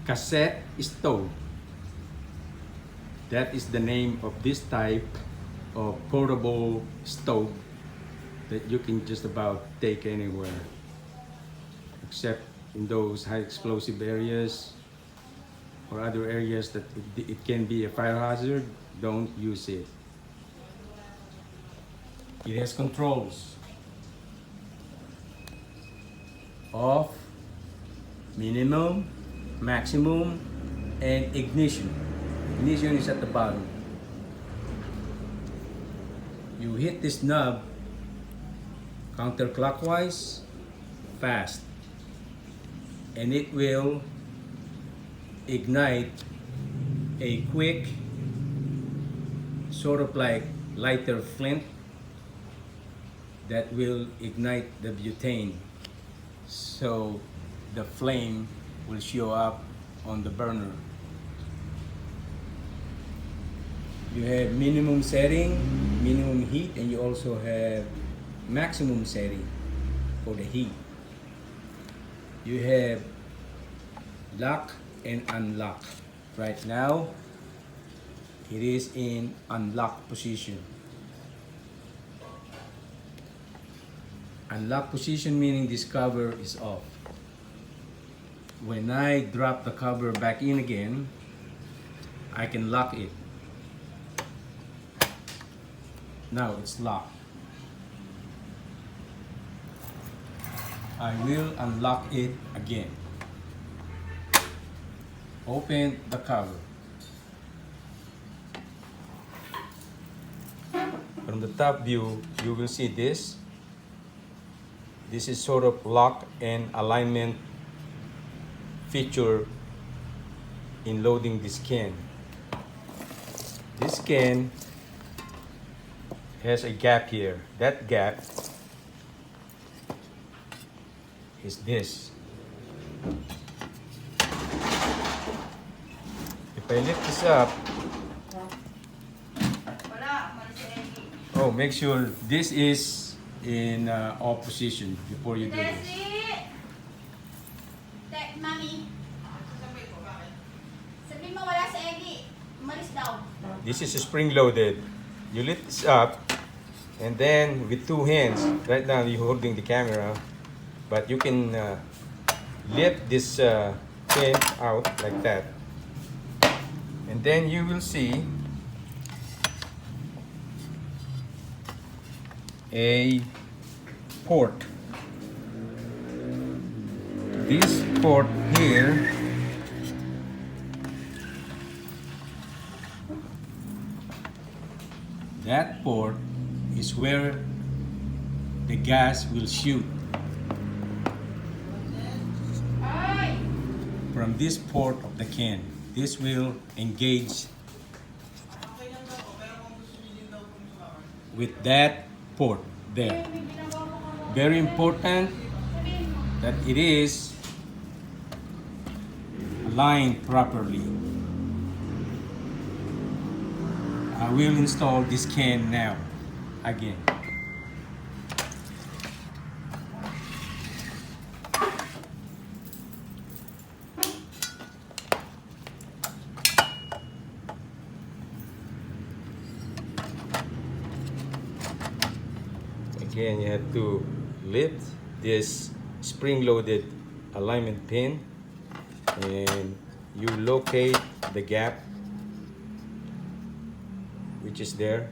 cassette stove. That is the name of this type of portable stove that you can just about take anywhere, except in those high explosive areas or other areas that it can be a fire hazard. Don't use it. It has controls: off, minimum, maximum, and ignition. Ignition is at the bottom. You hit this knob counterclockwise, fast, and it will ignite a quick, sort of like lighter flint that will ignite the butane. So the flame will show up on the burner. You have minimum setting, minimum heat, and you also have maximum setting for the heat. You have lock and unlock. Right now, it is in unlock position. Unlock position meaning this cover is off. When I drop the cover back in again, I can lock it. Now it's locked. I will unlock it again. Open the cover. From the top view, you will see this. This is sort of lock and alignment feature in loading this can. This can has a gap here. That gap is this. If I lift this up, oh, make sure this is in off position before you do this. This is spring loaded. You lift this up, and then with two hands, right now you're holding the camera, but you can lift this pin out like that, and then you will see a port. This port here that port is where the gas will shoot. From this port of the can, this will engage with that port there. Very important that it is aligned properly. I will install this can now again. Again, you have to lift this spring-loaded alignment pin, and you locate the gap which is there.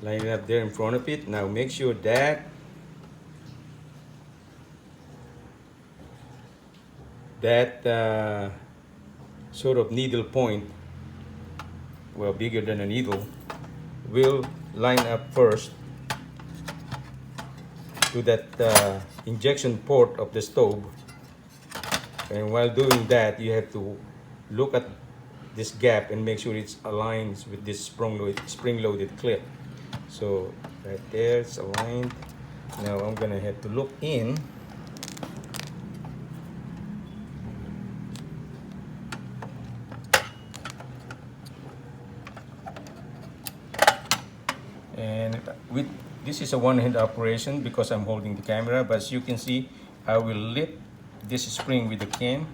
Line it up there in front of it. Now make sure that sort of needle point, well, bigger than a needle, will line up first to that injection port of the stove. And while doing that, you have to look at this gap and make sure it's aligned with this spring-loaded clip. So right there, it's aligned. Now I'm gonna have to look in. And this is a one-hand operation because I'm holding the camera, but as you can see, I will lift this spring with the can,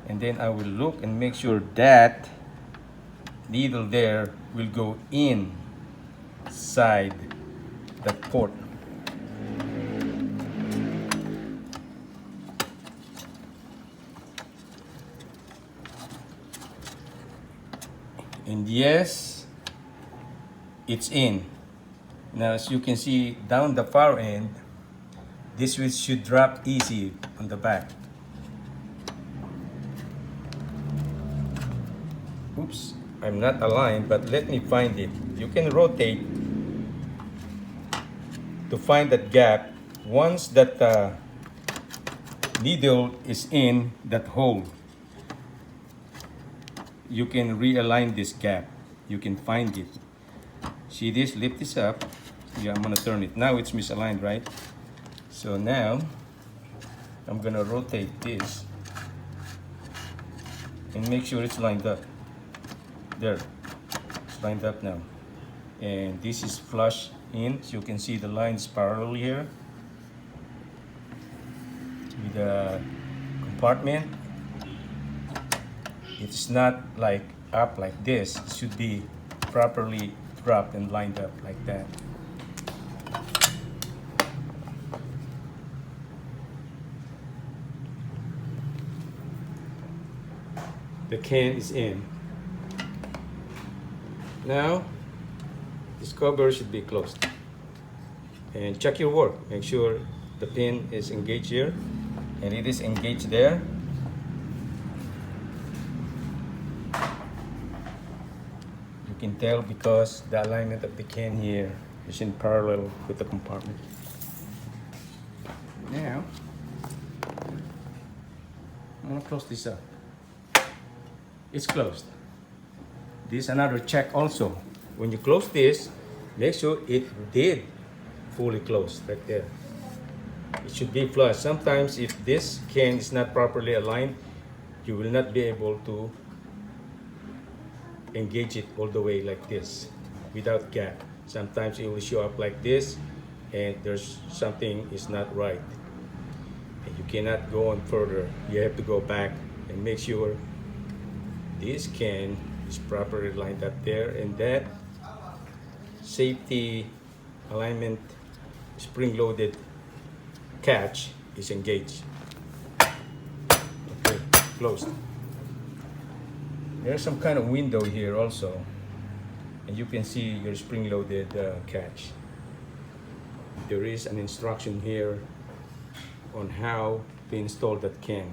and then I will look and make sure that needle there will go inside that port. And yes, it's in. Now as you can see down the far end, this switch should drop easy on the back. Oops, I'm not aligned, but let me find it. You can rotate to find that gap. Once that needle is in that hole, you can realign this gap. You can find it. See this? Lift this up. Yeah, I'm gonna turn it. Now it's misaligned, right? So now I'm gonna rotate this and make sure it's lined up. There, it's lined up now. And this is flush in, so you can see the lines parallel here with the compartment. It's not like up like this. It should be properly dropped and lined up like that. The can is in. Now, this cover should be closed. And check your work. Make sure the pin is engaged here and it is engaged there. You can tell because the alignment of the can here is in parallel with the compartment. Now, I'm gonna close this up. It's closed. This is another check also. When you close this, make sure it did fully close right there. It should be flush. Sometimes if this can is not properly aligned, you will not be able to engage it all the way like this without gap. Sometimes it will show up like this and there's something is not right. And you cannot go on further. You have to go back and make sure this can is properly lined up there, and that safety alignment spring-loaded catch is engaged. Okay, closed. There's some kind of window here also, and you can see your spring-loaded catch. There is an instruction here on how to install that can.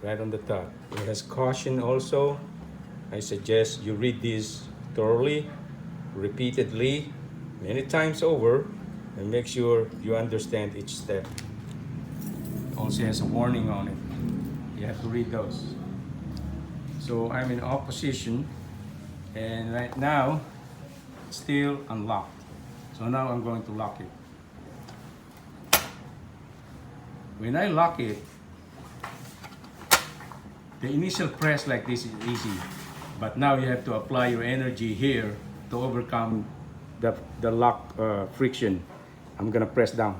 Right on the top. It has caution also. I suggest you read this thoroughly, repeatedly, many times over, and make sure you understand each step. It also has a warning on it. You have to read those. So I'm in off position, and right now, it's still unlocked. So now I'm going to lock it. When I lock it, the initial press like this is easy, but now you have to apply your energy here to overcome the lock friction. I'm gonna press down.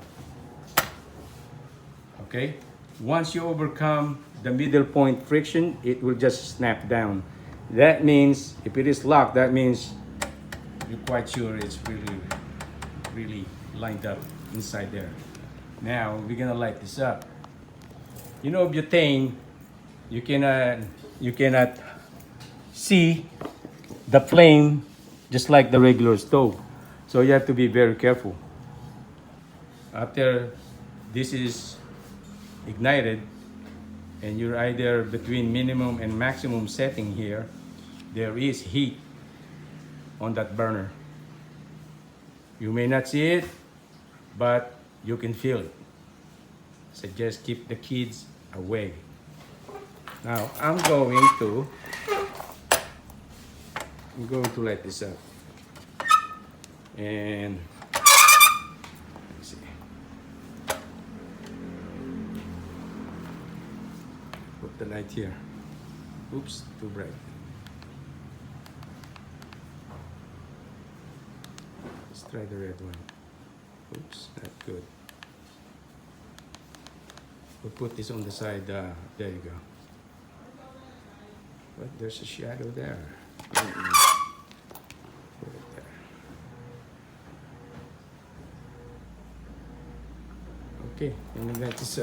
Okay? Once you overcome the middle point friction, it will just snap down. That means, if it is locked, that means you're quite sure it's really lined up inside there. Now, we're gonna light this up. You know, butane, you cannot see the flame just like the regular stove. So you have to be very careful. After this is ignited and you're either between minimum and maximum setting here, there is heat on that burner. You may not see it, but you can feel it. So just keep the kids away. Now I'm going to light this up, and let's see. Put the light here. Oops, too bright. Let's try the red one. Oops, not good. We'll put this on the side. There you go. But there's a shadow there. Put it there. Okay, and then that is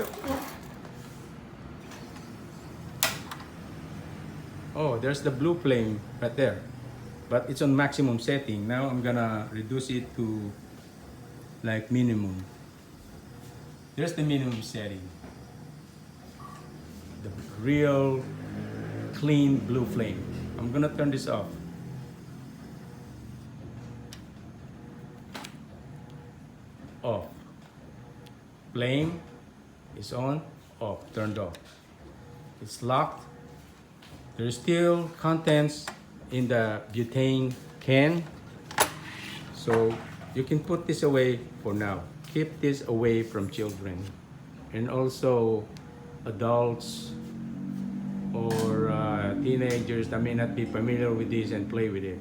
oh, there's the blue flame right there, but it's on maximum setting. Now I'm gonna reduce it to like minimum. There's the minimum setting. The real clean blue flame. I'm gonna turn this off. Off. Flame is on, off, turned off. It's locked. There's still contents in the butane can, so you can put this away for now. Keep this away from children and also adults or teenagers that may not be familiar with this and play with it.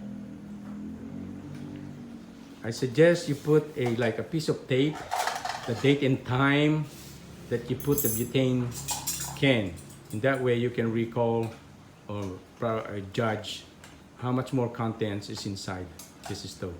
I suggest you put like a piece of tape, the date and time that you put the butane can. In that way you can recall or judge how much more contents is inside this stove.